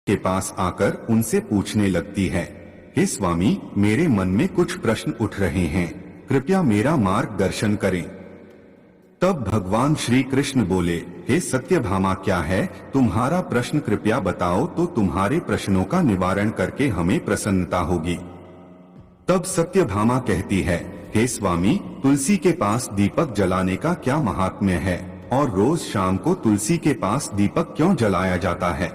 के पास आकर उनसे पूछने लगती है, हे स्वामी, मेरे मन में कुछ प्रश्न उठ रहे हैं, कृपया मेरा मार्गदर्शन करें। तब भगवान श्री कृष्ण बोले, हे सत्यभामा, क्या है तुम्हारा प्रश्न, कृपया बताओ तो तुम्हारे प्रश्नों का निवारण करके हमें प्रसन्नता होगी। तब सत्यभामा कहती है, हे स्वामी, तुलसी के पास दीपक जलाने का क्या महात्म्य है और रोज शाम को तुलसी के पास दीपक क्यों जलाया जाता है?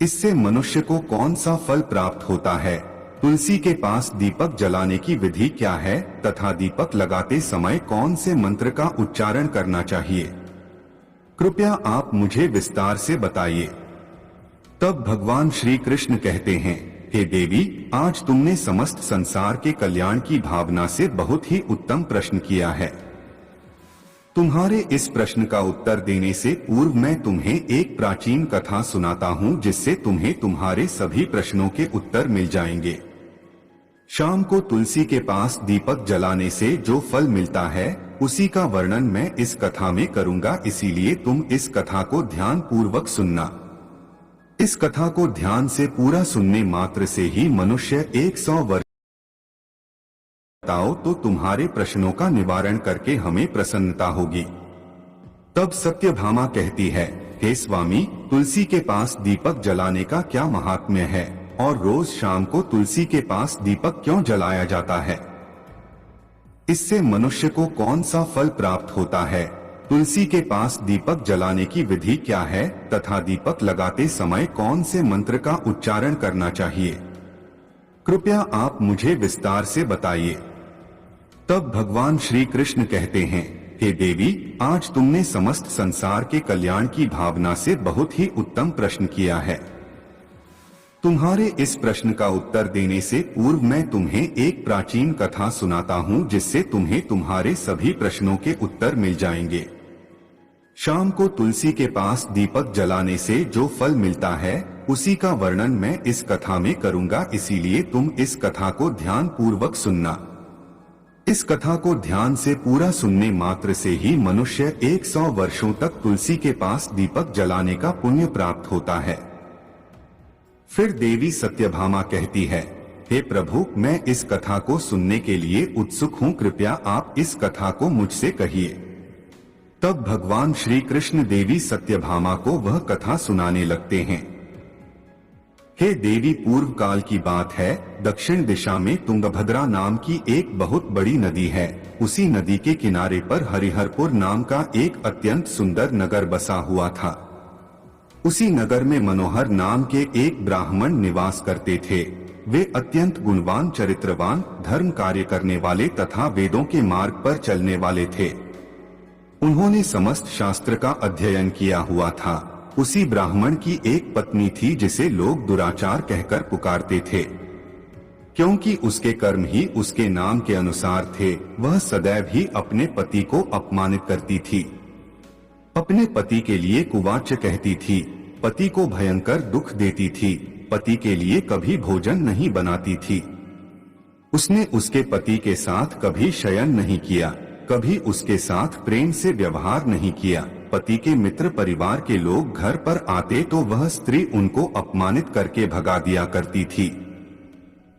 इससे मनुष्य को कौन सा फल प्राप्त होता है? तुलसी के पास दीपक जलाने की विधि क्या है तथा दीपक लगाते समय कौन से मंत्र का उच्चारण करना चाहिए? कृपया आप मुझे विस्तार से बताइए। तब भगवान श्री कृष्ण कहते हैं, हे देवी, आज तुमने समस्त संसार के कल्याण की भावना से बहुत ही उत्तम प्रश्न किया है। तुम्हारे इस प्रश्न का उत्तर देने से पूर्व मैं तुम्हें एक प्राचीन कथा सुनाता हूँ, जिससे तुम्हें तुम्हारे सभी प्रश्नों के उत्तर मिल जाएंगे। शाम को तुलसी के पास दीपक जलाने से जो फल मिलता है उसी का वर्णन मैं इस कथा में करूंगा, इसीलिए तुम इस कथा को ध्यान पूर्वक सुनना। इस कथा को ध्यान से पूरा सुनने मात्र से ही मनुष्य 100 वर्ष बताओ तो तुम्हारे प्रश्नों का निवारण करके हमें प्रसन्नता होगी। तब सत्यभामा कहती है, हे स्वामी, तुलसी के पास दीपक जलाने का क्या महात्म्य है और रोज शाम को तुलसी के पास दीपक क्यों जलाया जाता है? इससे मनुष्य को कौन सा फल प्राप्त होता है? तुलसी के पास दीपक जलाने की विधि क्या है तथा दीपक लगाते समय कौन से मंत्र का उच्चारण करना चाहिए? कृपया आप मुझे विस्तार से बताइए। तब भगवान श्री कृष्ण कहते हैं, हे देवी, आज तुमने समस्त संसार के कल्याण की भावना से बहुत ही उत्तम प्रश्न किया है। तुम्हारे इस प्रश्न का उत्तर देने से पूर्व मैं तुम्हें एक प्राचीन कथा सुनाता हूँ, जिससे तुम्हें तुम्हारे सभी प्रश्नों के उत्तर मिल जाएंगे। शाम को तुलसी के पास दीपक जलाने से जो फल मिलता है उसी का वर्णन मैं इस कथा में करूंगा, इसीलिए तुम इस कथा को ध्यान पूर्वक सुनना। इस कथा को ध्यान से पूरा सुनने मात्र से ही मनुष्य 100 वर्षों तक तुलसी के पास दीपक जलाने का पुण्य प्राप्त होता है। फिर देवी सत्यभामा कहती है, हे प्रभु, मैं इस कथा को सुनने के लिए उत्सुक हूँ, कृपया आप इस कथा को मुझसे कहिए। तब भगवान श्री कृष्ण देवी सत्यभामा को वह कथा सुनाने लगते हैं। हे देवी, पूर्व काल की बात है, दक्षिण दिशा में तुंगभद्रा नाम की एक बहुत बड़ी नदी है। उसी नदी के किनारे पर हरिहरपुर नाम का एक अत्यंत सुंदर नगर बसा हुआ था। उसी नगर में मनोहर नाम के एक ब्राह्मण निवास करते थे। वे अत्यंत गुणवान, चरित्रवान, धर्म कार्य करने वाले तथा वेदों के मार्ग पर चलने वाले थे। उन्होंने समस्त शास्त्र का अध्ययन किया हुआ था। उसी ब्राह्मण की एक पत्नी थी जिसे लोग दुराचार कहकर पुकारते थे, क्योंकि उसके कर्म ही उसके नाम के अनुसार थे। वह सदैव ही अपने पति को अपमानित करती थी, अपने पति के लिए कुवाच्य कहती थी, पति को भयंकर दुख देती थी, पति के लिए कभी भोजन नहीं बनाती थी। उसने उसके पति के साथ कभी शयन नहीं किया, कभी उसके साथ प्रेम से व्यवहार नहीं किया। पति के मित्र परिवार के लोग घर पर आते तो वह स्त्री उनको अपमानित करके भगा दिया करती थी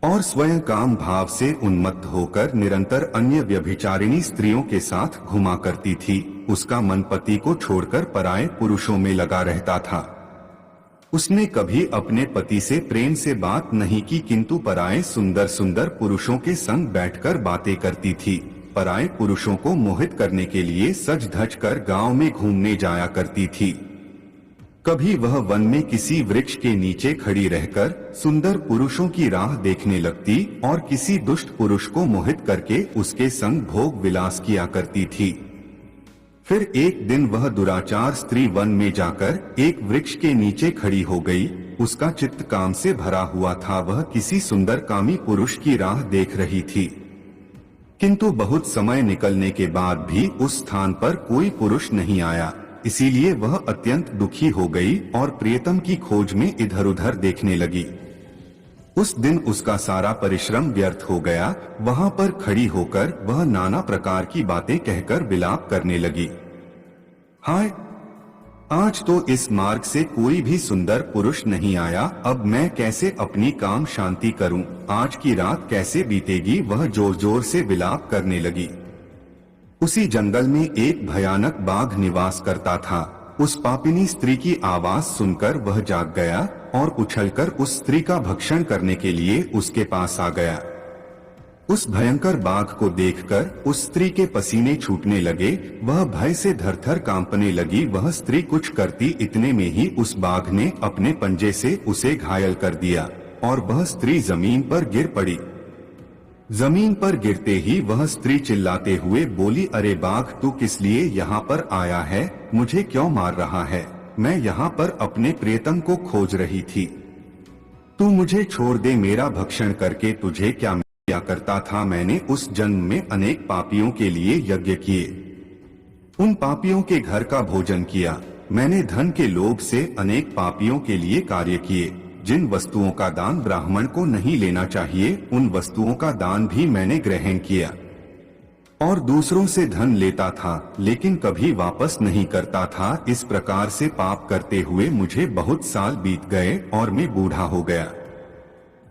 और स्वयं काम भाव से उन्मत्त होकर निरंतर अन्य व्यभिचारिणी स्त्रियों के साथ घुमा करती थी। उसका मन पति को छोड़कर पराये पुरुषों में लगा रहता था। उसने कभी अपने पति से प्रेम से बात नहीं की, किंतु पराये सुंदर सुंदर पुरुषों के संग बैठकर बातें करती थी। पराये पुरुषों को मोहित करने के लिए सज धज कर गांव में घूमने जाया करती थी। कभी वह वन में किसी वृक्ष के नीचे खड़ी रहकर सुंदर पुरुषों की राह देखने लगती और किसी दुष्ट पुरुष को मोहित करके उसके संग भोग विलास किया करती थी। फिर एक दिन वह दुराचार स्त्री वन में जाकर एक वृक्ष के नीचे खड़ी हो गई। उसका चित्त काम से भरा हुआ था। वह किसी सुंदर कामी पुरुष की राह देख रही थी, किंतु बहुत समय निकलने के बाद भी उस स्थान पर कोई पुरुष नहीं आया। इसीलिए वह अत्यंत दुखी हो गई और प्रियतम की खोज में इधर उधर देखने लगी। उस दिन उसका सारा परिश्रम व्यर्थ हो गया। वहां पर खड़ी होकर वह नाना प्रकार की बातें कहकर विलाप करने लगी। हाय, आज तो इस मार्ग से कोई भी सुंदर पुरुष नहीं आया, अब मैं कैसे अपनी काम शांति करूं? आज की रात कैसे बीतेगी? वह जोर जोर से विलाप करने लगी। उसी जंगल में एक भयानक बाघ निवास करता था। उस पापिनी स्त्री की आवाज सुनकर वह जाग गया और उछलकर उस स्त्री का भक्षण करने के लिए उसके पास आ गया। उस भयंकर बाघ को देखकर उस स्त्री के पसीने छूटने लगे, वह भय से थरथर कांपने लगी। वह स्त्री कुछ करती इतने में ही उस बाघ ने अपने पंजे से उसे घायल कर दिया और वह स्त्री जमीन पर गिर पड़ी। जमीन पर गिरते ही वह स्त्री चिल्लाते हुए बोली, अरे बाघ, तू किस लिए यहाँ पर आया है? मुझे क्यों मार रहा है? मैं यहाँ पर अपने प्रियतम को खोज रही थी। तू मुझे छोड़ दे, मेरा भक्षण करके तुझे क्या किया करता था? मैंने उस जन्म में अनेक पापियों के लिए यज्ञ किए, उन पापियों के घर का भोजन किया। मैंने धन के लोभ से अनेक पापियों के लिए कार्य किए। जिन वस्तुओं का दान ब्राह्मण को नहीं लेना चाहिए, उन वस्तुओं का दान भी मैंने ग्रहण किया और दूसरों से धन लेता था लेकिन कभी वापस नहीं करता था। इस प्रकार से पाप करते हुए मुझे बहुत साल बीत गए और मैं बूढ़ा हो गया।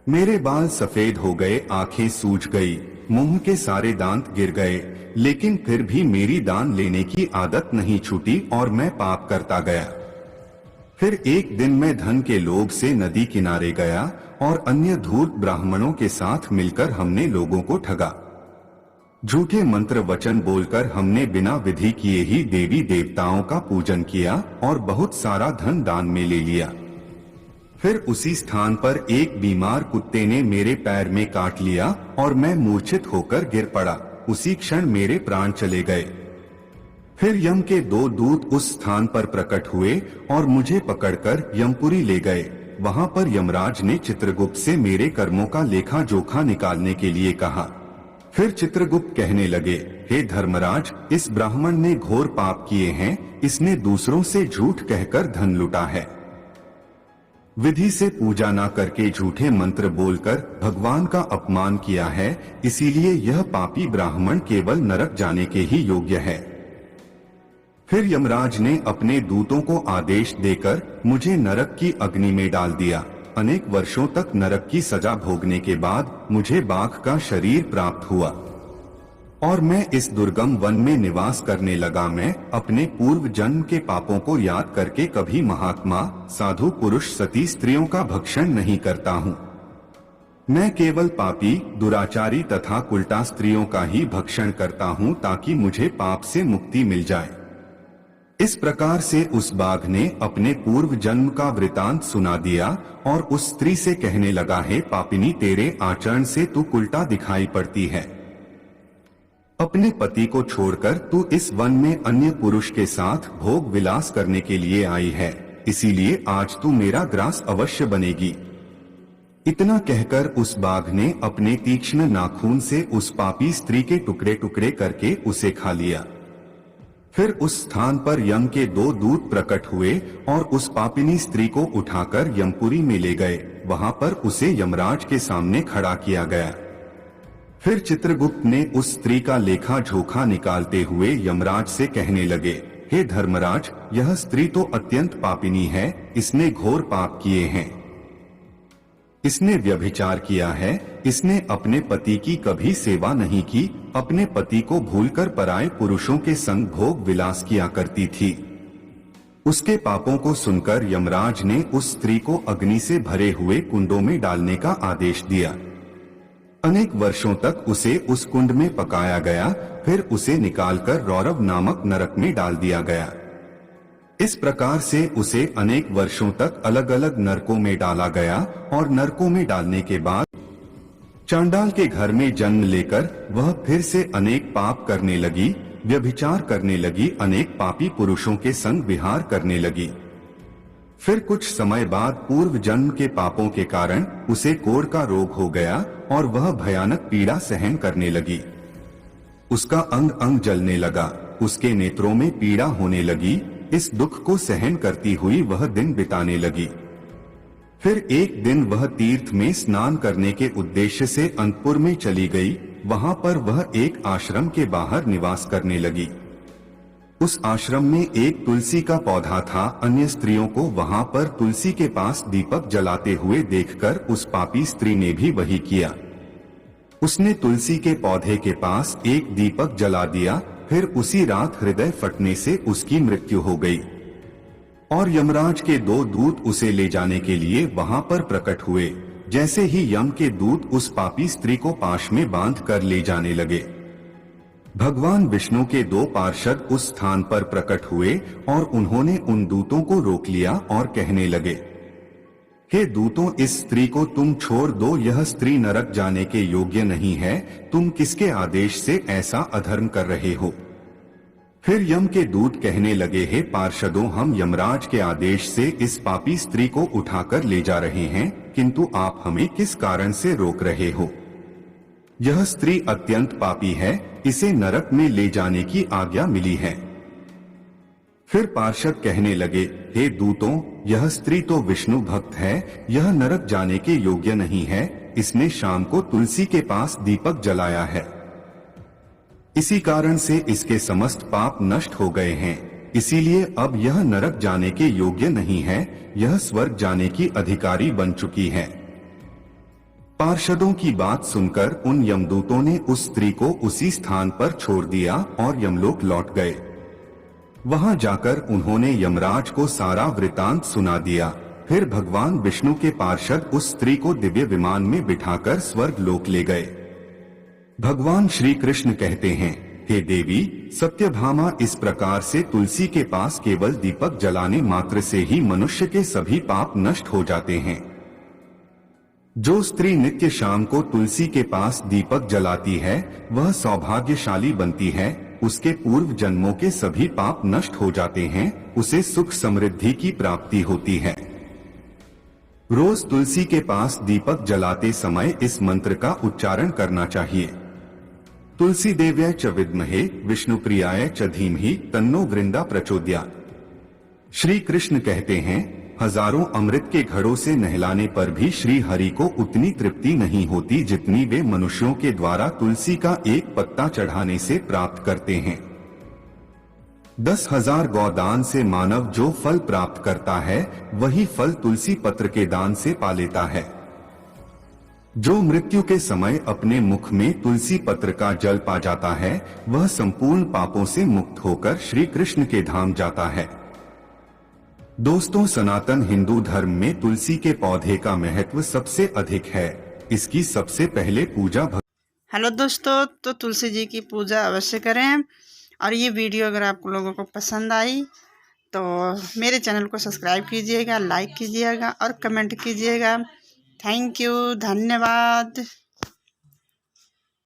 मेरे बाल सफेद हो गए, आंखें सूज गई, मुंह के सारे दांत गिर गए, लेकिन फिर भी मेरी दान लेने की आदत नहीं छूटी और मैं पाप करता गया। फिर एक दिन मैं धन के लोभ से नदी किनारे गया और अन्य धूर्त ब्राह्मणों के साथ मिलकर हमने लोगों को ठगा। झूठे मंत्र वचन बोलकर हमने बिना विधि किए ही देवी देवताओं का पूजन किया और बहुत सारा धन दान में ले लिया। फिर उसी स्थान पर एक बीमार कुत्ते ने मेरे पैर में काट लिया और मैं मूर्छित होकर गिर पड़ा। उसी क्षण मेरे प्राण चले गए। फिर यम के 2 दूत उस स्थान पर प्रकट हुए और मुझे पकड़कर यमपुरी ले गए। वहां पर यमराज ने चित्रगुप्त से मेरे कर्मों का लेखा जोखा निकालने के लिए कहा। फिर चित्रगुप्त कहने लगे, हे धर्मराज, इस ब्राह्मण ने घोर पाप किए हैं। इसने दूसरों से झूठ कहकर धन लूटा है, विधि से पूजा न करके झूठे मंत्र बोलकर भगवान का अपमान किया है। इसीलिए यह पापी ब्राह्मण केवल नरक जाने के ही योग्य है। फिर यमराज ने अपने दूतों को आदेश देकर मुझे नरक की अग्नि में डाल दिया। अनेक वर्षों तक नरक की सजा भोगने के बाद मुझे बाघ का शरीर प्राप्त हुआ और मैं इस दुर्गम वन में निवास करने लगा। मैं अपने पूर्व जन्म के पापों को याद करके कभी महात्मा, साधु पुरुष, सती स्त्रियों का भक्षण नहीं करता हूँ। मैं केवल पापी, दुराचारी तथा कुलटा स्त्रियों का ही भक्षण करता हूँ ताकि मुझे पाप से मुक्ति मिल जाए। इस प्रकार से उस बाघ ने अपने पूर्व जन्म का वृतांत सुना दिया और उस स्त्री से कहने लगा, हे पापिनी, तेरे आचरण से तू उल्टा दिखाई पड़ती है। अपने पति को छोड़कर तू इस वन में अन्य पुरुष के साथ भोग विलास करने के लिए आई है, इसीलिए आज तू मेरा ग्रास अवश्य बनेगी। इतना कहकर उस बाघ ने अपने तीक्ष्ण नाखून से उस पापी स्त्री के टुकड़े टुकड़े करके उसे खा लिया। फिर उस स्थान पर यम के 2 दूत प्रकट हुए और उस पापिनी स्त्री को उठाकर यमपुरी में ले गए। वहां पर उसे यमराज के सामने खड़ा किया गया। फिर चित्रगुप्त ने उस स्त्री का लेखा जोखा निकालते हुए यमराज से कहने लगे, हे धर्मराज, यह स्त्री तो अत्यंत पापिनी है। इसने घोर पाप किए हैं। इसने व्यभिचार किया है। इसने अपने पति की कभी सेवा नहीं की, अपने पति को भूलकर पराये पुरुषों के संग भोग विलास किया करती थी। उसके पापों को सुनकर यमराज ने उस स्त्री को अग्नि से भरे हुए कुंडों में डालने का आदेश दिया। अनेक वर्षों तक उसे उस कुंड में पकाया गया, फिर उसे निकालकर रौरव नामक नरक में डाल दिया गया। इस प्रकार से उसे अनेक वर्षों तक अलग अलग नरकों में डाला गया और नरकों में डालने के बाद चांडाल के घर में जन्म लेकर वह फिर से अनेक पाप करने लगी, व्यभिचार करने लगी, अनेक पापी पुरुषों के संग विहार करने लगी। फिर कुछ समय बाद पूर्व जन्म के पापों के कारण उसे कोढ़ का रोग हो गया और वह भयानक पीड़ा सहन करने लगी। उसका अंग अंग जलने लगा, उसके नेत्रों में पीड़ा होने लगी। इस दुख को सहन करती हुई वह दिन बिताने लगी। फिर एक दिन वह तीर्थ में स्नान करने के उद्देश्य से अंतपुर में चली गई। वहां पर वह एक आश्रम के बाहर निवास करने लगी। उस आश्रम में एक तुलसी का पौधा था। अन्य स्त्रियों को वहां पर तुलसी के पास दीपक जलाते हुए देखकर उस पापी स्त्री ने भी वही किया। उसने तुलसी के पौधे के पास एक दीपक जला दिया। फिर उसी रात हृदय फटने से उसकी मृत्यु हो गई और यमराज के 2 दूत उसे ले जाने के लिए वहां पर प्रकट हुए। जैसे ही यम के दूत उस पापी स्त्री को पाश में बांध कर ले जाने लगे, भगवान विष्णु के 2 पार्षद उस स्थान पर प्रकट हुए और उन्होंने उन दूतों को रोक लिया और कहने लगे, हे दूतों, इस स्त्री को तुम छोड़ दो, यह स्त्री नरक जाने के योग्य नहीं है। तुम किसके आदेश से ऐसा अधर्म कर रहे हो? फिर यम के दूत कहने लगे, हे पार्षदों, हम यमराज के आदेश से इस पापी स्त्री को उठाकर ले जा रहे हैं, किंतु आप हमें किस कारण से रोक रहे हो? यह स्त्री अत्यंत पापी है, इसे नरक में ले जाने की आज्ञा मिली है। फिर पार्षद कहने लगे, हे दूतों, यह स्त्री तो विष्णु भक्त है, यह नरक जाने के योग्य नहीं है। इसने शाम को तुलसी के पास दीपक जलाया है, इसी कारण से इसके समस्त पाप नष्ट हो गए हैं। इसीलिए अब यह नरक जाने के योग्य नहीं है, यह स्वर्ग जाने की अधिकारी बन चुकी है। पार्षदों की बात सुनकर उन यमदूतों ने उस स्त्री को उसी स्थान पर छोड़ दिया और यमलोक लौट गए। वहां जाकर उन्होंने यमराज को सारा वृतांत सुना दिया। फिर भगवान विष्णु के पार्षद उस स्त्री को दिव्य विमान में बिठाकर स्वर्ग लोक ले गए। भगवान श्री कृष्ण कहते हैं, हे देवी सत्यभामा, इस प्रकार से तुलसी के पास केवल दीपक जलाने मात्र से ही मनुष्य के सभी पाप नष्ट हो जाते हैं। जो स्त्री नित्य शाम को तुलसी के पास दीपक जलाती है, वह सौभाग्यशाली बनती है। उसके पूर्व जन्मों के सभी पाप नष्ट हो जाते हैं, उसे सुख समृद्धि की प्राप्ति होती है। रोज तुलसी के पास दीपक जलाते समय इस मंत्र का उच्चारण करना चाहिए। तुलसी देव्यै च विद्महे विष्णुप्रियाय च धीमहि तन्नो वृंदा प्रचोदयात्। श्री कृष्ण कहते हैं, हजारों अमृत के घड़ों से नहलाने पर भी श्री हरि को उतनी तृप्ति नहीं होती जितनी वे मनुष्यों के द्वारा तुलसी का एक पत्ता चढ़ाने से प्राप्त करते हैं। 10,000 गौदान से मानव जो फल प्राप्त करता है, वही फल तुलसी पत्र के दान से पा लेता है। जो मृत्यु के समय अपने मुख में तुलसी पत्र का जल पा जाता है, वह संपूर्ण पापों से मुक्त होकर श्री कृष्ण के धाम जाता है। दोस्तों, सनातन हिंदू धर्म में तुलसी के पौधे का महत्व सबसे अधिक है। इसकी सबसे पहले पूजा हेलो दोस्तों, तो तुलसी जी की पूजा अवश्य करें। और ये वीडियो अगर आप लोगों को पसंद आई तो मेरे चैनल को सब्सक्राइब कीजिएगा, लाइक कीजिएगा और कमेंट कीजिएगा। थैंक यू, धन्यवाद।